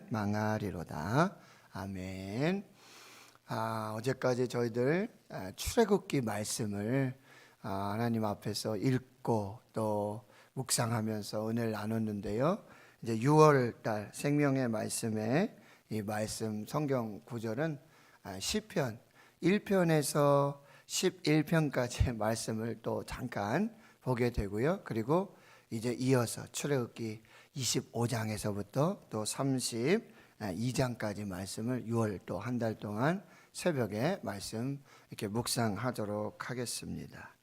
망하리로다. 아멘. 어제까지 저희들 출애굽기 말씀을 하나님 앞에서 읽고 또 묵상하면서 은혜를 나눴는데요. 이제 6월 달 생명의 말씀에 이 말씀 성경 구절은 시편 1편에서 11편까지의 말씀을 또 잠깐 보게 되고요. 그리고 이제 이어서 출애굽기 25장에서부터 또 32장까지 말씀을 6월 또 한 달 동안 새벽에 말씀 이렇게 묵상하도록 하겠습니다.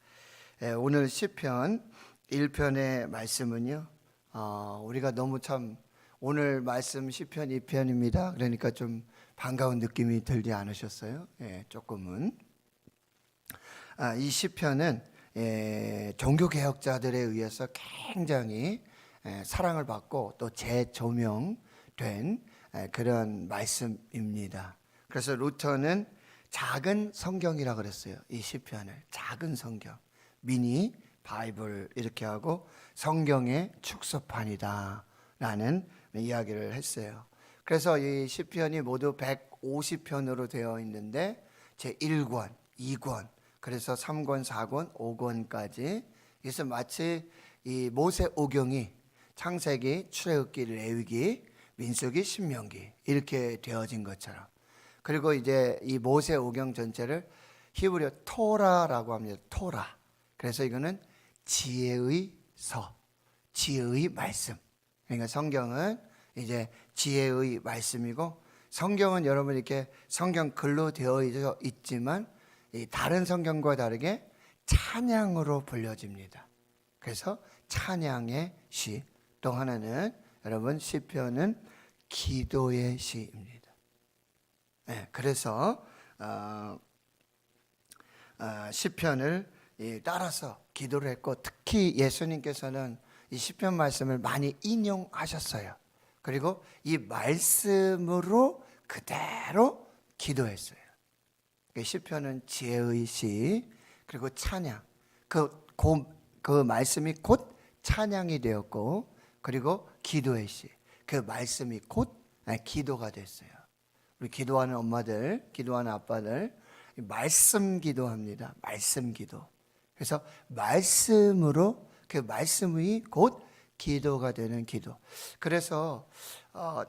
오늘 시편 1편의 말씀은요, 우리가 너무 참 오늘 말씀 시편 2편입니다. 그러니까 좀 반가운 느낌이 들지 않으셨어요? 조금은. 이 시편은 종교개혁자들에 의해서 굉장히 사랑을 받고 또 재조명된 그런 말씀입니다. 그래서 루터는 작은 성경이라고 그랬어요. 이 시편을 작은 성경, 미니 바이블 이렇게 하고 성경의 축소판이다 라는 이야기를 했어요. 그래서 이 시편이 모두 150편으로 되어 있는데 제1권, 2권, 그래서 3권, 4권, 5권까지. 그래서 마치 이 모세오경이 창세기, 출애굽기, 레위기, 민수기, 신명기 이렇게 되어진 것처럼. 그리고 이제 이 모세오경 전체를 히브리어 토라라고 합니다. 토라. 그래서 이거는 지혜의 서, 지혜의 말씀. 그러니까 성경은 이제 지혜의 말씀이고, 성경은 여러분 이렇게 성경 글로 되어 있지만 다른 성경과 다르게 찬양으로 불려집니다. 그래서 찬양의 시. 또 하나는 여러분 시편은 기도의 시입니다. 그래서 시편을 따라서 기도를 했고, 특히 예수님께서는 이 시편 말씀을 많이 인용하셨어요. 그리고 이 말씀으로 그대로 기도했어요. 시편은 지혜의 시, 그리고 찬양, 그 말씀이 곧 찬양이 되었고, 그리고 기도의 시, 그 말씀이 곧 기도가 됐어요. 우리 기도하는 엄마들, 기도하는 아빠들 말씀 기도합니다. 말씀 기도. 그래서 말씀으로, 그 말씀이 곧 기도가 되는 기도. 그래서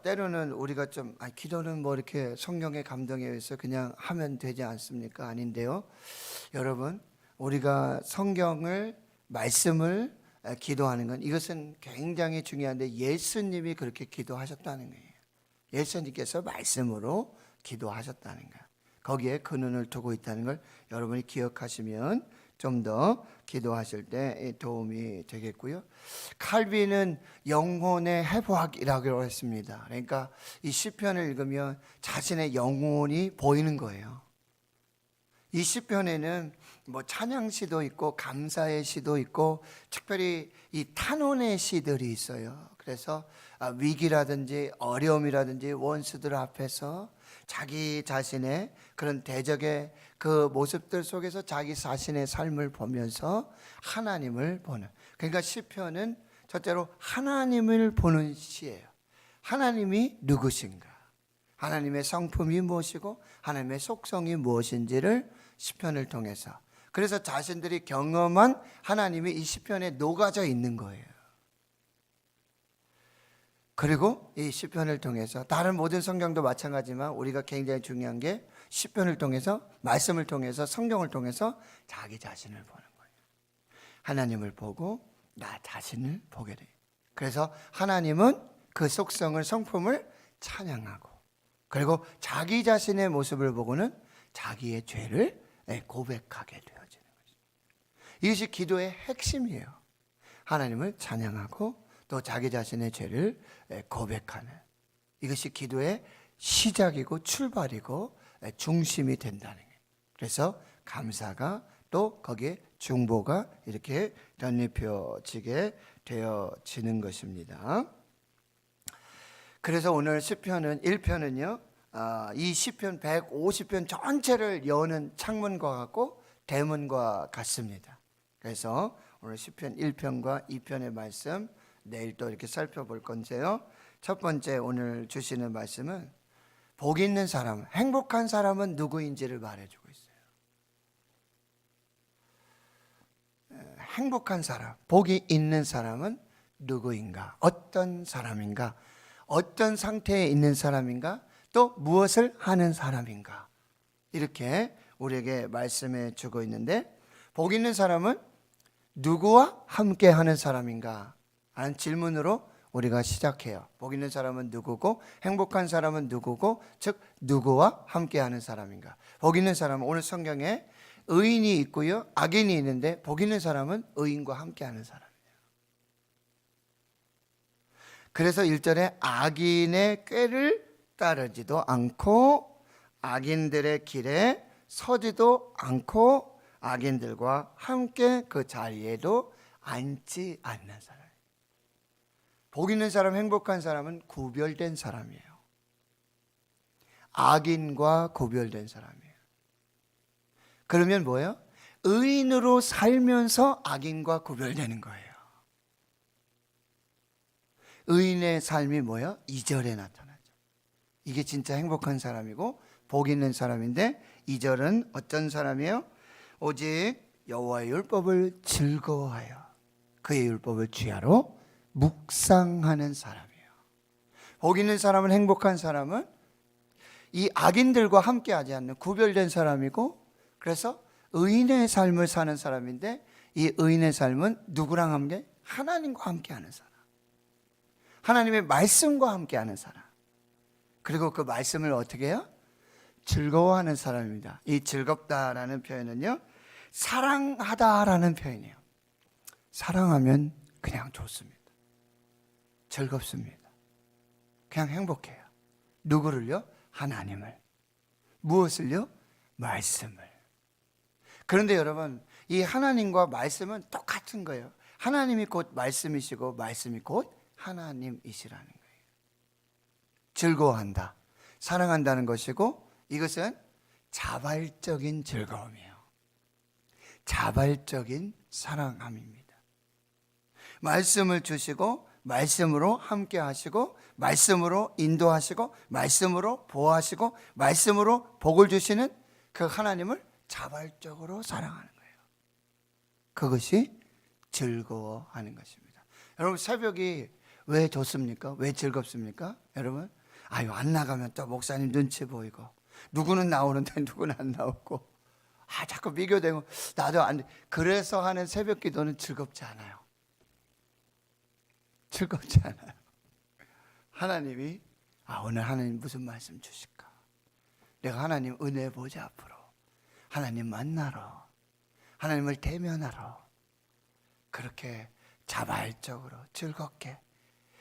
때로는 우리가 좀 기도는 뭐 이렇게 성령의 감동에 의해서 그냥 하면 되지 않습니까? 아닌데요. 여러분, 우리가 성경을, 말씀을 기도하는 건, 이것은 굉장히 중요한데 예수님이 그렇게 기도하셨다는 거예요. 예수님께서 말씀으로 기도하셨다는 거예요. 거기에 근원을 두고 있다는 걸 여러분이 기억하시면 좀 더 기도하실 때 도움이 되겠고요. 칼빈은 영혼의 회복이라고 했습니다. 그러니까 이 시편을 읽으면 자신의 영혼이 보이는 거예요. 이 시편에는 뭐 찬양 시도 있고 감사의 시도 있고, 특별히 이 탄원의 시들이 있어요. 그래서 위기라든지 어려움이라든지 원수들 앞에서 자기 자신의 그런 대적의 그 모습들 속에서 자기 자신의 삶을 보면서 하나님을 보는, 그러니까 시편은 첫째로 하나님을 보는 시예요. 하나님이 누구신가, 하나님의 성품이 무엇이고 하나님의 속성이 무엇인지를 시편을 통해서, 그래서 자신들이 경험한 하나님이 이 시편에 녹아져 있는 거예요. 그리고 이 시편을 통해서, 다른 모든 성경도 마찬가지지만 우리가 굉장히 중요한 게 시편을 통해서, 말씀을 통해서, 성경을 통해서 자기 자신을 보는 거예요. 하나님을 보고 나 자신을 보게 돼요. 그래서 하나님은 그 속성을, 성품을 찬양하고, 그리고 자기 자신의 모습을 보고는 자기의 죄를 고백하게 되어지는 것입니다. 이것이 기도의 핵심이에요. 하나님을 찬양하고 또 자기 자신의 죄를 고백하는, 이것이 기도의 시작이고 출발이고 중심이 된다는 거예요. 그래서 감사가 또 거기에 중보가 이렇게 덧입혀지게 되어지는 것입니다. 그래서 오늘 시편은 1편은요, 이 시편 150편 전체를 여는 창문과 같고 대문과 같습니다. 그래서 오늘 시편 1편과 2편의 말씀 내일 또 이렇게 살펴볼 건데요. 첫 번째 오늘 주시는 말씀은 복 있는 사람, 행복한 사람은 누구인지를 말해주고 있어요. 행복한 사람, 복이 있는 사람은 누구인가? 어떤 사람인가? 어떤 상태에 있는 사람인가? 또 무엇을 하는 사람인가? 이렇게 우리에게 말씀해 주고 있는데, 복 있는 사람은 누구와 함께 하는 사람인가? 하는 질문으로 우리가 시작해요. 복 있는 사람은 누구고, 행복한 사람은 누구고, 즉 누구와 함께 하는 사람인가? 복 있는 사람은 오늘 성경에 의인이 있고요, 악인이 있는데 복 있는 사람은 의인과 함께 하는 사람이에요. 그래서 1절에 악인의 꾀를 따르지도 않고 악인들의 길에 서지도 않고 악인들과 함께 그 자리에도 앉지 않는 사람. 복 있는 사람, 행복한 사람은 구별된 사람이에요. 악인과 구별된 사람이에요. 그러면 뭐예요? 의인으로 살면서 악인과 구별되는 거예요. 의인의 삶이 뭐예요? 2절에 나타나죠. 이게 진짜 행복한 사람이고 복 있는 사람인데, 2절은 어떤 사람이에요? 오직 여호와의 율법을 즐거워하여 그의 율법을 주야로 묵상하는 사람이에요. 복 있는 사람은, 행복한 사람은 이 악인들과 함께하지 않는 구별된 사람이고, 그래서 의인의 삶을 사는 사람인데, 이 의인의 삶은 누구랑 함께? 하나님과 함께하는 사람, 하나님의 말씀과 함께하는 사람, 그리고 그 말씀을 어떻게 해요? 즐거워하는 사람입니다. 이 즐겁다라는 표현은요, 사랑하다라는 표현이에요. 사랑하면 그냥 좋습니다. 즐겁습니다. 그냥 행복해요. 누구를요? 하나님을. 무엇을요? 말씀을. 그런데 여러분, 이 하나님과 말씀은 똑같은 거예요. 하나님이 곧 말씀이시고 말씀이 곧 하나님이시라는 거예요. 즐거워한다, 사랑한다는 것이고, 이것은 자발적인 즐거움이에요. 자발적인 사랑함입니다. 말씀을 주시고 말씀으로 함께 하시고 말씀으로 인도하시고 말씀으로 보호하시고 말씀으로 복을 주시는 그 하나님을 자발적으로 사랑하는 거예요. 그것이 즐거워하는 것입니다. 여러분, 새벽이 왜 좋습니까? 왜 즐겁습니까? 여러분, 아유, 안 나가면 또 목사님 눈치 보이고, 누구는 나오는데 누구는 안 나오고, 자꾸 비교되고, 나도 안 돼. 그래서 하는 새벽 기도는 즐겁지 않아요. 즐겁지 않아요. 하나님이 오늘 하나님 무슨 말씀 주실까? 내가 하나님 은혜 보자. 앞으로 하나님 만나러, 하나님을 대면하러, 그렇게 자발적으로 즐겁게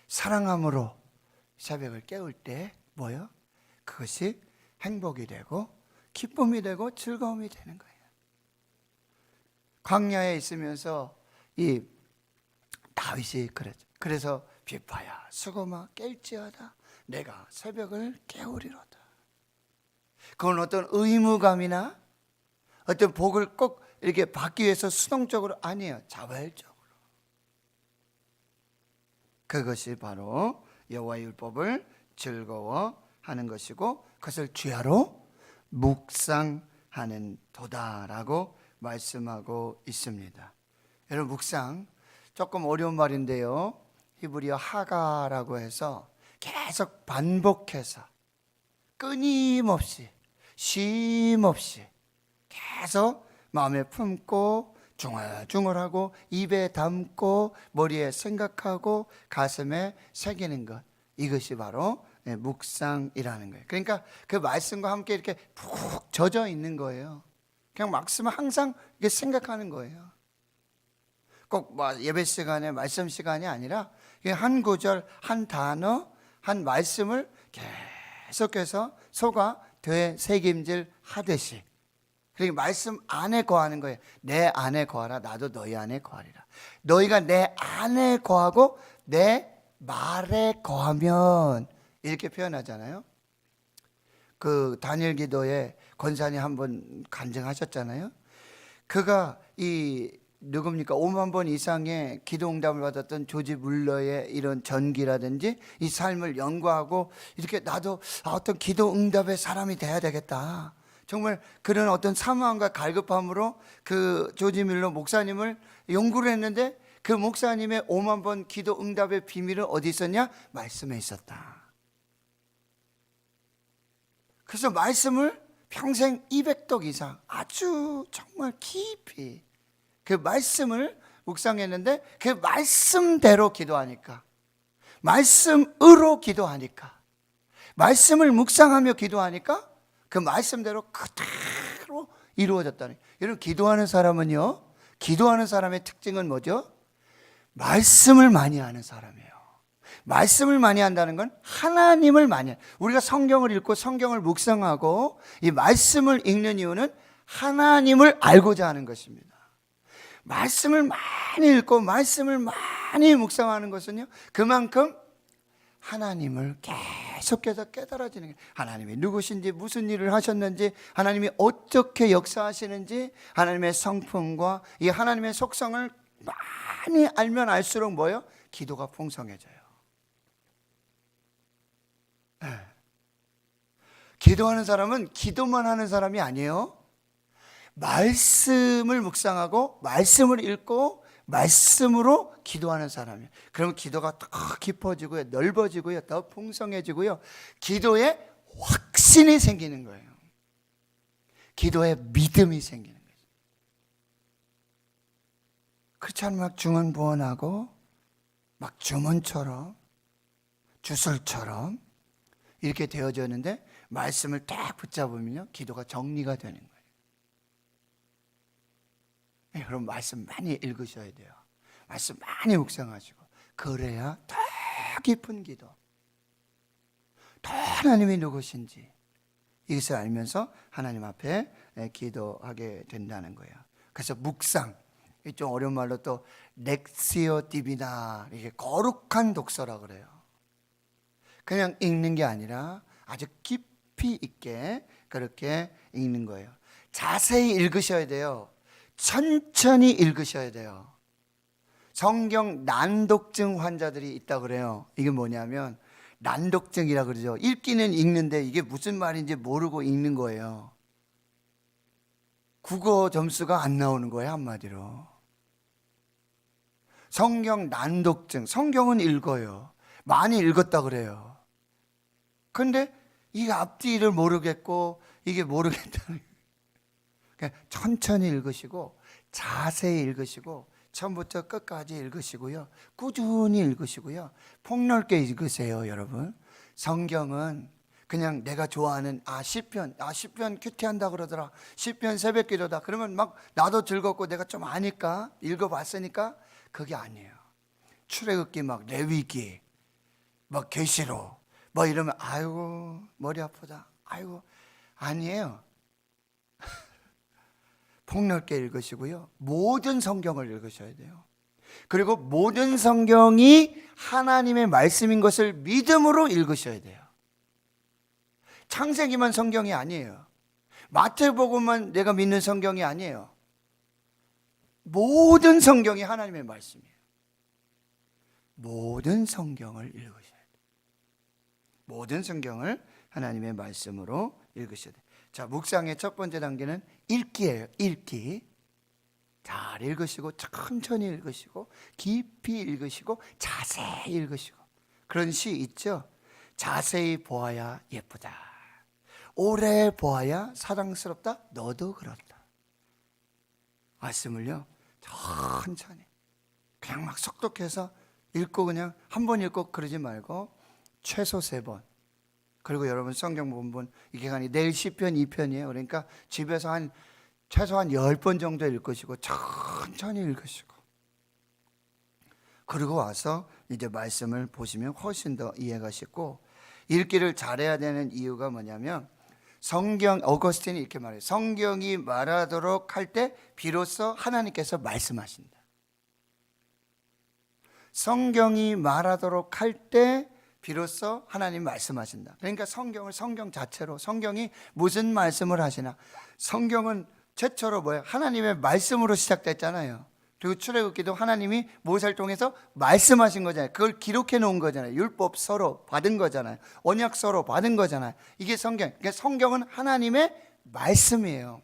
사랑함으로 새벽을 깨울 때 뭐요? 그것이 행복이 되고 기쁨이 되고 즐거움이 되는 거예요. 광야에 있으면서 이 다윗이 그랬죠. 그래서 비파야 수고마 깰지어다 내가 새벽을 깨우리로다. 그건 어떤 의무감이나 어떤 복을 꼭 이렇게 받기 위해서 수동적으로 아니에요. 자발적으로. 그것이 바로 여호와의 율법을 즐거워하는 것이고, 그것을 주야로 묵상하는 도다라고 말씀하고 있습니다. 여러분, 묵상 조금 어려운 말인데요, 히브리어 하가라고 해서 계속 반복해서 끊임없이 쉼없이 계속 마음에 품고 중얼중얼하고 입에 담고 머리에 생각하고 가슴에 새기는 것, 이것이 바로 묵상이라는 거예요. 그러니까 그 말씀과 함께 이렇게 푹 젖어 있는 거예요. 그냥 말씀을 항상 이렇게 생각하는 거예요. 꼭 예배 시간에 말씀 시간이 아니라 한 구절, 한 단어, 한 말씀을 계속해서 속아 되새김질 하듯이, 그리고 말씀 안에 거하는 거예요. 내 안에 거하라, 나도 너희 안에 거하리라. 너희가 내 안에 거하고 내 말에 거하면, 이렇게 표현하잖아요. 그 다니엘 기도에 권사님 한번 간증하셨잖아요. 그가 이 누굽니까? 5만 번 이상의 기도 응답을 받았던 조지 물러의 이런 전기라든지 이 삶을 연구하고 이렇게 나도 어떤 기도 응답의 사람이 돼야 되겠다. 정말 그런 어떤 사모함과 갈급함으로 그 조지 밀러 목사님을 연구를 했는데 그 목사님의 5만 번 기도 응답의 비밀은 어디 있었냐? 말씀에 있었다. 그래서 말씀을 평생 200독 이상 아주 정말 깊이 그 말씀을 묵상했는데 그 말씀대로 기도하니까, 말씀으로 기도하니까, 말씀을 묵상하며 기도하니까 그 말씀대로 그대로 이루어졌다는 거예요. 여러분, 기도하는 사람은요, 기도하는 사람의 특징은 뭐죠? 말씀을 많이 하는 사람이에요. 말씀을 많이 한다는 건 하나님을 많이 해요. 우리가 성경을 읽고 성경을 묵상하고 이 말씀을 읽는 이유는 하나님을 알고자 하는 것입니다. 말씀을 많이 읽고 말씀을 많이 묵상하는 것은요, 그만큼 하나님을 계속해서 깨달아지는 거예요. 하나님이 누구신지, 무슨 일을 하셨는지, 하나님이 어떻게 역사하시는지, 하나님의 성품과 이 하나님의 속성을 많이 알면 알수록 뭐예요? 기도가 풍성해져요. 네. 기도하는 사람은 기도만 하는 사람이 아니에요. 말씀을 묵상하고 말씀을 읽고 말씀으로 기도하는 사람이에요. 그러면 기도가 더 깊어지고요, 넓어지고요, 더 풍성해지고요, 기도에 확신이 생기는 거예요. 기도에 믿음이 생기는 거예요. 그렇지 않으면 막 중언부언하고 막 주문처럼 주술처럼 이렇게 되어졌는데 말씀을 딱 붙잡으면요, 기도가 정리가 되는 거예요. 여러분, 말씀 많이 읽으셔야 돼요. 말씀 많이 묵상하시고, 그래야 더 깊은 기도, 더 하나님이 누구신지 이것을 알면서 하나님 앞에 기도하게 된다는 거예요. 그래서 묵상, 좀 어려운 말로 또 렉시오 디비나, 이게 거룩한 독서라 그래요. 그냥 읽는 게 아니라 아주 깊이 있게 그렇게 읽는 거예요. 자세히 읽으셔야 돼요. 천천히 읽으셔야 돼요. 성경 난독증 환자들이 있다 그래요. 이게 뭐냐면 난독증이라 그러죠. 읽기는 읽는데 이게 무슨 말인지 모르고 읽는 거예요. 국어 점수가 안 나오는 거예요, 한마디로. 성경 난독증, 성경은 읽어요. 많이 읽었다 그래요. 그런데 이 앞뒤를 모르겠고 이게 모르겠다는 거예요. 천천히 읽으시고 자세히 읽으시고 처음부터 끝까지 읽으시고요, 꾸준히 읽으시고요, 폭넓게 읽으세요. 여러분, 성경은 그냥 내가 좋아하는 시편 큐티한다 그러더라, 시편 새벽기도다 그러면 막 나도 즐겁고 내가 좀 아니까 읽어봤으니까, 그게 아니에요. 출애굽기 막 레위기 막 계시록 뭐 이러면 아이고 머리 아프다, 아이고, 아니에요. 폭넓게 읽으시고요, 모든 성경을 읽으셔야 돼요. 그리고 모든 성경이 하나님의 말씀인 것을 믿음으로 읽으셔야 돼요. 창세기만 성경이 아니에요. 마태복음만 내가 믿는 성경이 아니에요. 모든 성경이 하나님의 말씀이에요. 모든 성경을 읽으셔야 돼요. 모든 성경을 하나님의 말씀으로 읽으셔야 돼요. 자, 묵상의 첫 번째 단계는 읽기예요. 읽기. 잘 읽으시고 천천히 읽으시고 깊이 읽으시고 자세히 읽으시고. 그런 시 있죠? 자세히 보아야 예쁘다, 오래 보아야 사랑스럽다, 너도 그렇다. 말씀을요, 천천히 그냥 막 속독해서 읽고 그냥 한 번 읽고 그러지 말고 최소 3번. 그리고 여러분, 성경 본문 이게 내일 시편 2편이에요. 그러니까 집에서 최소한 10번 정도 읽으시고 천천히 읽으시고, 그리고 와서 이제 말씀을 보시면 훨씬 더 이해가 쉽고, 읽기를 잘해야 되는 이유가 뭐냐면, 어거스틴이 이렇게 말해요. 성경이 말하도록 할 때 비로소 하나님께서 말씀하신다. 성경이 말하도록 할 때 비로소 하나님 말씀하신다. 그러니까 성경을 성경 자체로, 성경이 무슨 말씀을 하시나, 성경은 최초로 뭐예요? 하나님의 말씀으로 시작됐잖아요. 그리고 출애굽기도 하나님이 모세를 통해서 말씀하신 거잖아요. 그걸 기록해 놓은 거잖아요. 율법 서로 받은 거잖아요. 언약 서로 받은 거잖아요. 이게 성경. 그러니까 성경은 하나님의 말씀이에요.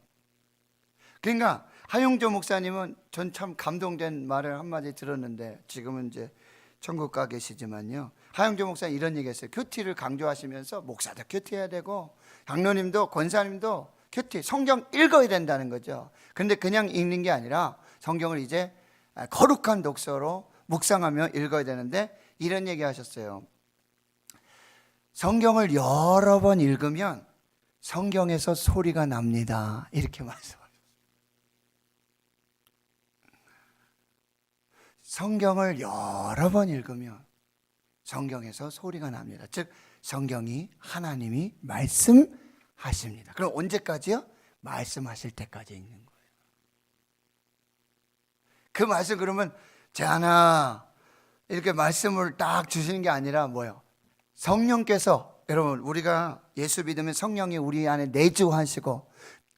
그러니까 하용조 목사님은 전 참 감동된 말을 한마디 들었는데, 지금은 이제 천국 가 계시지만요, 하용조 목사님 이런 얘기했어요. 큐티를 강조하시면서 목사도 큐티해야 되고 장로님도 권사님도 큐티, 성경 읽어야 된다는 거죠. 근데 그냥 읽는 게 아니라 성경을 이제 거룩한 독서로 묵상하며 읽어야 되는데, 이런 얘기 하셨어요. 성경을 여러 번 읽으면 성경에서 소리가 납니다. 이렇게 말씀하셨어요. 성경을 여러 번 읽으면 성경에서 소리가 납니다. 즉 성경이 하나님이 말씀하십니다. 그럼 언제까지요? 말씀하실 때까지 읽는 거예요. 그 말씀, 그러면 제하나 이렇게 말씀을 딱 주시는 게 아니라 뭐예요? 성령께서, 여러분 우리가 예수 믿으면 성령이 우리 안에 내주하시고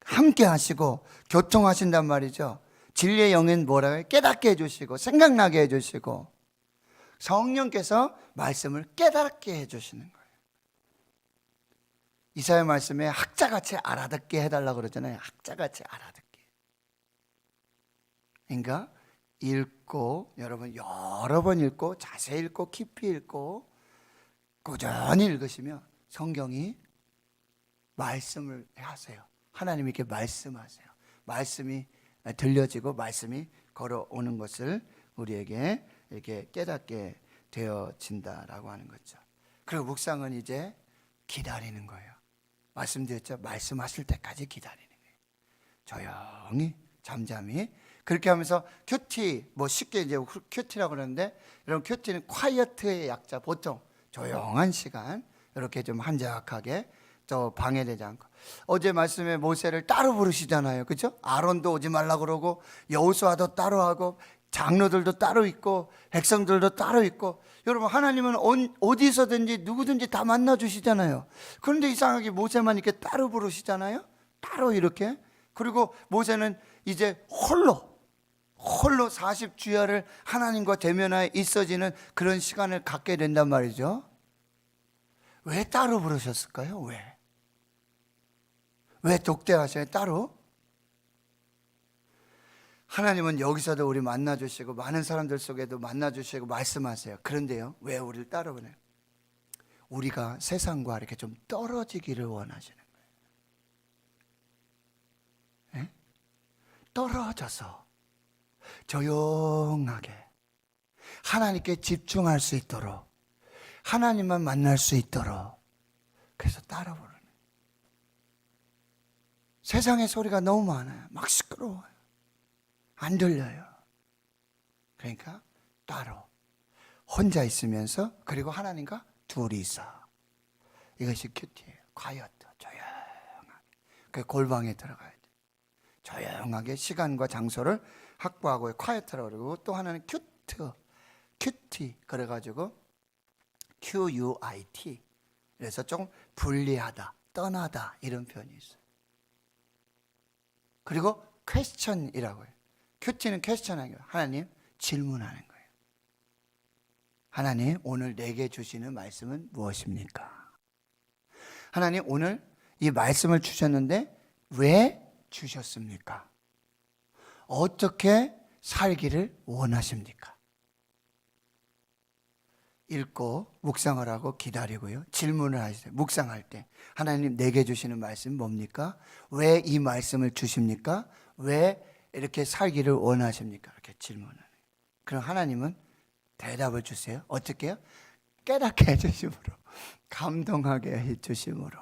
함께 하시고 교통하신단 말이죠. 진리의 영은 뭐라고 해요? 깨닫게 해주시고 생각나게 해주시고, 성령께서 말씀을 깨닫게 해주시는 거예요. 이사야 말씀에 학자같이 알아듣게 해달라고 그러잖아요. 학자같이 알아듣게. 그러니까 읽고, 여러분 여러 번 읽고 자세히 읽고 깊이 읽고 꾸준히 읽으시면 성경이 말씀을 하세요. 하나님이 이렇게 말씀하세요. 말씀이 들려지고 말씀이 걸어오는 것을 우리에게 이렇게 깨닫게 되어진다라고 하는 거죠. 그리고 묵상은 이제 기다리는 거예요. 말씀드렸죠. 말씀하실 때까지 기다리는 거예요. 조용히 잠잠히. 그렇게 하면서 큐티, 뭐 쉽게 이제 큐티라고 그러는데, 여러분 큐티는 콰이어트의 약자, 보통 조용한 시간, 이렇게 좀 한적하게, 또 방해되지 않고. 어제 말씀에 모세를 따로 부르시잖아요. 그죠? 아론도 오지 말라 그러고 여호수아도 따로 하고 장로들도 따로 있고 백성들도 따로 있고. 여러분 하나님은 어디서든지 누구든지 다 만나 주시잖아요. 그런데 이상하게 모세만 이렇게 따로 부르시잖아요. 따로 이렇게. 그리고 모세는 이제 홀로 40주야를 하나님과 대면하여 있어지는 그런 시간을 갖게 된단 말이죠. 왜 따로 부르셨을까요? 왜 독대하셔요? 따로? 하나님은 여기서도 우리 만나주시고 많은 사람들 속에도 만나주시고 말씀하세요. 그런데요, 왜 우리를 따로 보내요? 우리가 세상과 이렇게 좀 떨어지기를 원하시는 거예요. 네? 떨어져서 조용하게 하나님께 집중할 수 있도록, 하나님만 만날 수 있도록, 그래서 따라 부르는. 세상의 소리가 너무 많아요. 막 시끄러워요. 안 들려요. 그러니까 따로 혼자 있으면서, 그리고 하나님과 둘이서. 이것이 큐티예요. 콰이어트, 조용하게. 그 골방에 들어가야 돼. 조용하게 시간과 장소를 확보하고, 콰이어트라고 그러고, 또 하나는 큐티 그래가지고 QUIT. 그래서 조금 분리하다, 떠나다 이런 표현이 있어요. 그리고 퀘스천이라고 해요. 큐티는 퀘스천하는 거예요. 하나님 질문하는 거예요. 하나님 오늘 내게 주시는 말씀은 무엇입니까? 하나님 오늘 이 말씀을 주셨는데 왜 주셨습니까? 어떻게 살기를 원하십니까? 읽고 묵상을 하고 기다리고요. 질문을 하세요. 묵상할 때 하나님 내게 주시는 말씀 뭡니까? 왜 이 말씀을 주십니까? 왜 이렇게 살기를 원하십니까? 이렇게 질문을. 그럼 하나님은 대답을 주세요. 어떻게 해요? 깨닫게 해주심으로, 감동하게 해주심으로.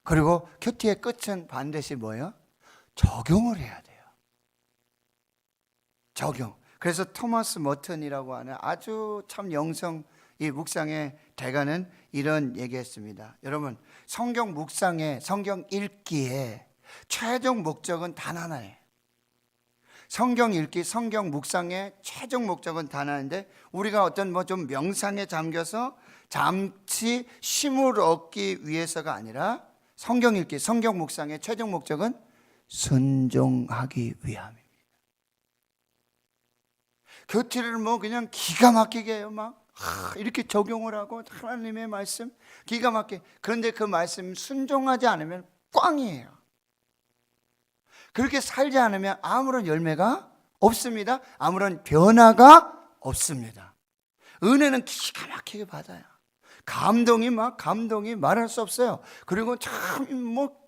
그리고 큐티의 끝은 반드시 뭐예요? 적용을 해야 돼요. 적용. 그래서 토마스 머튼이라고 하는 아주 참 영성 이 묵상의 대가는 이런 얘기했습니다. 여러분 성경 묵상에, 성경 읽기에 최종 목적은 단 하나예요. 성경 읽기, 성경 묵상의 최종 목적은 단 하나인데, 우리가 어떤 뭐 좀 명상에 잠겨서 잠시 쉼을 얻기 위해서가 아니라, 성경 읽기, 성경 묵상의 최종 목적은 순종하기 위함입니다. 교티를 뭐 그냥 기가 막히게 해요. 막 이렇게 적용을 하고 하나님의 말씀 기가 막히게. 그런데 그 말씀 순종하지 않으면 꽝이에요. 그렇게 살지 않으면 아무런 열매가 없습니다. 아무런 변화가 없습니다. 은혜는 기가 막히게 받아요. 감동이 말할 수 없어요. 그리고 참 뭐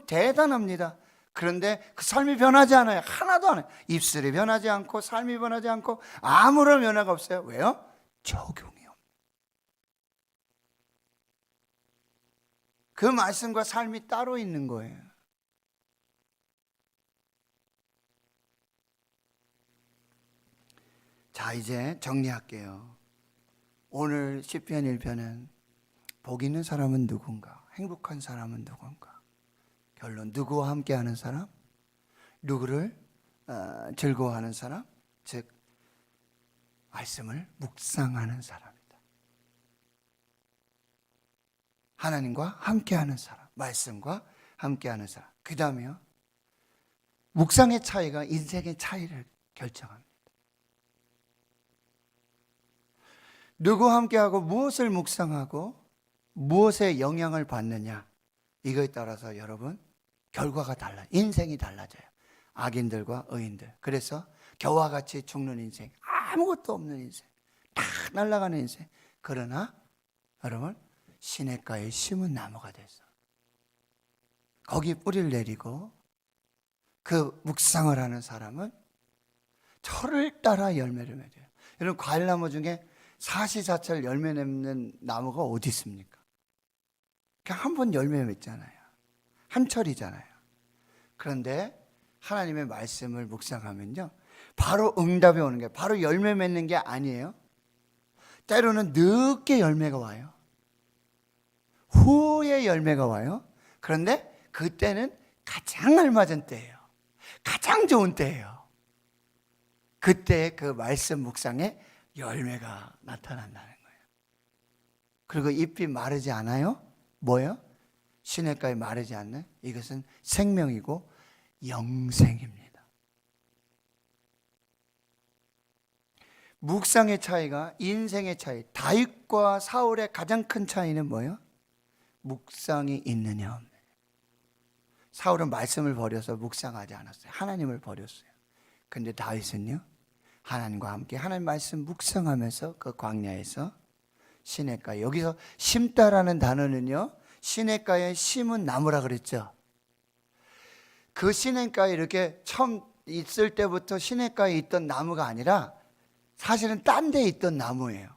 대단합니다. 그런데 그 삶이 변하지 않아요. 하나도 안 해요. 입술이 변하지 않고 삶이 변하지 않고 아무런 변화가 없어요. 왜요? 적용이요. 그 말씀과 삶이 따로 있는 거예요. 자, 이제 정리할게요. 오늘 시편 1편은 복 있는 사람은 누군가? 행복한 사람은 누군가? 결론, 누구와 함께하는 사람? 누구를 즐거워하는 사람? 즉 말씀을 묵상하는 사람이다. 하나님과 함께하는 사람, 말씀과 함께하는 사람. 그 다음에요, 묵상의 차이가 인생의 차이를 결정합니다. 누구와 함께하고 무엇을 묵상하고 무엇에 영향을 받느냐, 이거에 따라서 여러분 결과가 달라요. 인생이 달라져요. 악인들과 의인들. 그래서 겨와 같이 죽는 인생, 아무것도 없는 인생, 다 날아가는 인생. 그러나 여러분 시냇가에 심은 나무가 돼서 거기 뿌리를 내리고 그 묵상을 하는 사람은 철을 따라 열매를 맺어요. 여러분 과일나무 중에 사시사철 열매 맺는 나무가 어디 있습니까? 그냥 한 번 열매 맺잖아요. 한 철이잖아요. 그런데 하나님의 말씀을 묵상하면요, 바로 응답이 오는 게, 바로 열매 맺는 게 아니에요. 때로는 늦게 열매가 와요. 후에 열매가 와요. 그런데 그때는 가장 알맞은 때예요. 가장 좋은 때예요. 그때 그 말씀 묵상에 열매가 나타난다는 거예요. 그리고 잎이 마르지 않아요? 뭐예요? 시냇가에 마르지 않는, 이것은 생명이고 영생입니다. 묵상의 차이가 인생의 차이. 다윗과 사울의 가장 큰 차이는 뭐예요? 묵상이 있느냐 없느냐. 사울은 말씀을 버려서 묵상하지 않았어요. 하나님을 버렸어요. 근데 다윗은요, 하나님과 함께 하나님 말씀 묵상하면서 그 광야에서 시냇가, 여기서 심다라는 단어는요, 시냇가에 심은 나무라 그랬죠. 그 시냇가에 이렇게 처음 있을 때부터 시냇가에 있던 나무가 아니라 사실은 딴 데 있던 나무예요.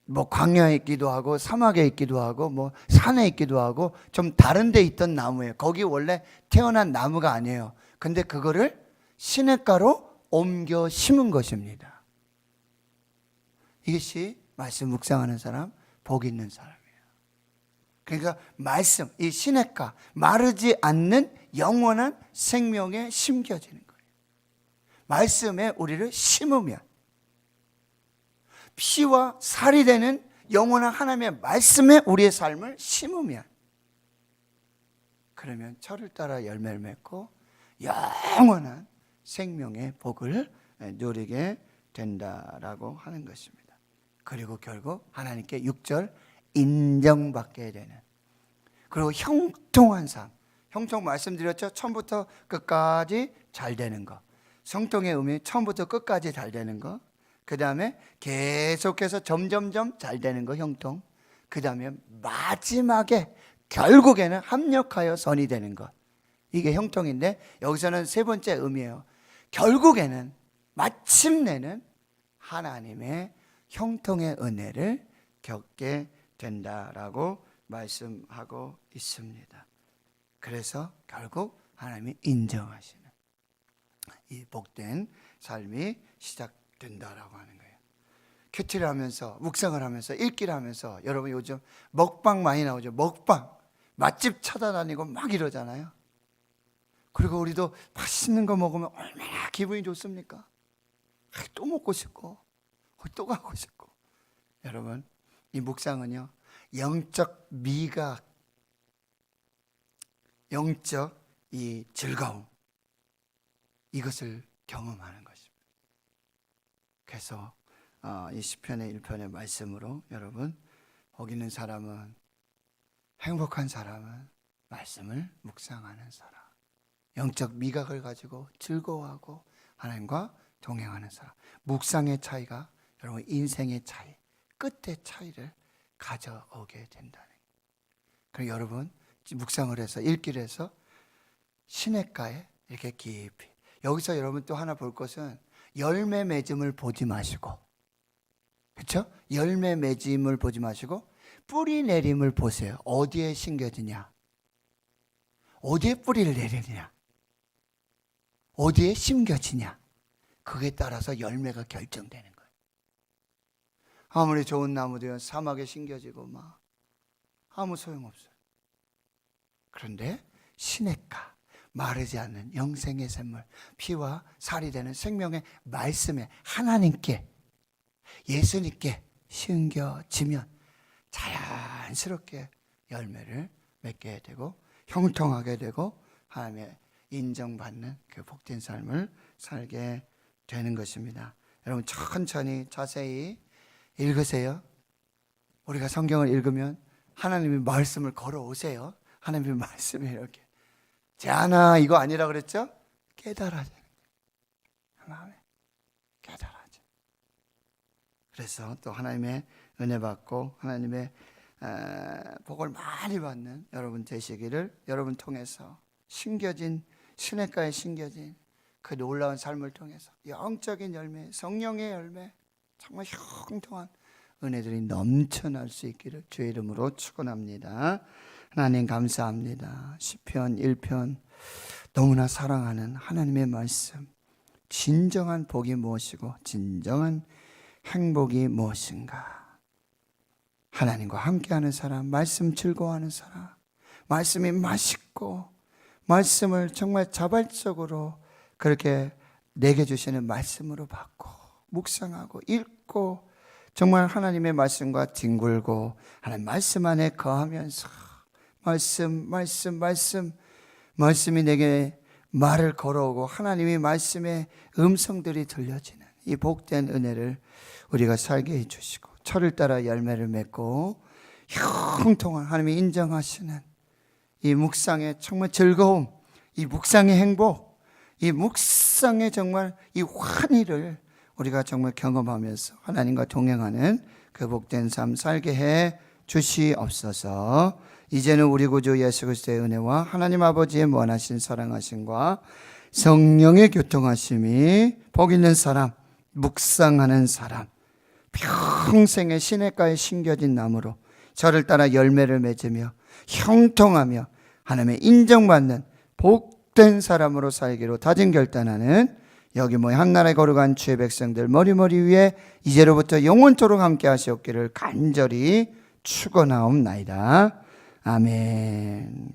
뭐 광야에 있기도 하고 사막에 있기도 하고 뭐 산에 있기도 하고 좀 다른 데 있던 나무예요. 거기 원래 태어난 나무가 아니에요. 근데 그거를 시냇가로 옮겨 심은 것입니다. 이것이 말씀 묵상하는 사람, 복 있는 사람이에요. 그러니까 말씀, 이 시냇가, 마르지 않는 영원한 생명에 심겨지는 거예요. 말씀에 우리를 심으면, 피와 살이 되는 영원한 하나님의 말씀에 우리의 삶을 심으면, 그러면 철을 따라 열매를 맺고 영원한 생명의 복을 누리게 된다라고 하는 것입니다. 그리고 결국 하나님께 6절 인정받게 되는, 그리고 형통한 삶. 형통 말씀드렸죠. 처음부터 끝까지 잘 되는 거. 성통의 의미, 처음부터 끝까지 잘 되는 거. 그 다음에 계속해서 점점점 잘 되는 거, 형통. 그 다음에 마지막에 결국에는 합력하여 선이 되는 것. 이게 형통인데, 여기서는 세 번째 의미예요. 결국에는, 마침내는 하나님의 형통의 은혜를 겪게 된다라고 말씀하고 있습니다. 그래서 결국 하나님이 인정하시는 이 복된 삶이 시작된다라고 하는 거예요. 큐티를 하면서, 묵상을 하면서, 읽기를 하면서, 여러분 요즘 먹방 많이 나오죠. 먹방, 맛집 찾아다니고 막 이러잖아요. 그리고 우리도 맛있는 거 먹으면 얼마나 기분이 좋습니까? 또 먹고 싶고 또 가고 싶고. 여러분, 이 묵상은요, 영적 미각, 영적 이 즐거움, 이것을 경험하는 것입니다. 그래서 이 시편의 1편의 말씀으로 여러분, 복 있는 사람은, 행복한 사람은 말씀을 묵상하는 사람, 영적 미각을 가지고 즐거워하고 하나님과 동행하는 사람. 묵상의 차이가 여러분 인생의 차이, 끝의 차이를 가져오게 된다는 거예요. 그럼 여러분 묵상을 해서 읽기를 해서 시냇가에 이렇게 깊이, 여기서 여러분 또 하나 볼 것은 열매 맺음을 보지 마시고, 그렇죠? 열매 맺음을 보지 마시고 뿌리 내림을 보세요. 어디에 심겨지냐, 어디에 뿌리를 내리느냐, 어디에 심겨지냐, 그에 따라서 열매가 결정되는 거예요. 아무리 좋은 나무도 사막에 심겨지고 막 아무 소용없어요. 그런데 시냇가, 마르지 않는 영생의 샘물, 피와 살이 되는 생명의 말씀에 하나님께, 예수님께 심겨지면 자연스럽게 열매를 맺게 되고 형통하게 되고 하나님의 인정받는 그 복된 삶을 살게 되는 것입니다. 여러분 천천히 자세히 읽으세요. 우리가 성경을 읽으면 하나님의 말씀을 걸어오세요. 하나님의 말씀이 이렇게 제하나 이거 아니라 그랬죠? 깨달아져. 마음에 깨달아져. 그래서 또 하나님의 은혜 받고 하나님의 복을 많이 받는 여러분 되시기를, 여러분 통해서 심겨진 시냇가에 심겨진 그 놀라운 삶을 통해서 영적인 열매, 성령의 열매, 정말 형통한 은혜들이 넘쳐날 수 있기를 주의 이름으로 축원합니다. 하나님 감사합니다. 시편 1편 너무나 사랑하는 하나님의 말씀, 진정한 복이 무엇이고 진정한 행복이 무엇인가. 하나님과 함께하는 사람, 말씀 즐거워하는 사람, 말씀이 맛있고 말씀을 정말 자발적으로 그렇게 내게 주시는 말씀으로 받고 묵상하고 읽고 정말 하나님의 말씀과 뒹굴고 하나님 말씀 안에 거하면서 말씀이 내게 말을 걸어오고 하나님의 말씀의 음성들이 들려지는 이 복된 은혜를 우리가 살게 해주시고 철을 따라 열매를 맺고 형통한 하나님이 인정하시는 이 묵상의 정말 즐거움, 이 묵상의 행복, 이 묵상의 정말 이 환희를 우리가 정말 경험하면서 하나님과 동행하는 그 복된 삶 살게 해 주시옵소서. 이제는 우리 구주 예수 그리스도의 은혜와 하나님 아버지의 무한하신 사랑하심과 성령의 교통하심이 복 있는 사람, 묵상하는 사람, 평생의 시냇가에 심겨진 나무로 저를 따라 열매를 맺으며 형통하며 하나님의 인정받는 복된 사람으로 살기로 다짐 결단하는 여기 모여 한나라에 거룩한 주의 백성들 머리 위에 이제로부터 영원토록 함께 하시옵기를 간절히 축원하옵나이다. 아멘.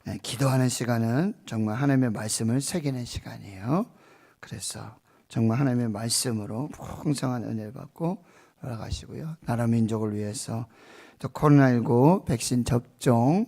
네, 기도하는 시간은 정말 하나님의 말씀을 새기는 시간이에요. 그래서 정말 하나님의 말씀으로 풍성한 은혜를 받고 돌아가시고요. 나라 민족을 위해서 또 코로나19 백신 접종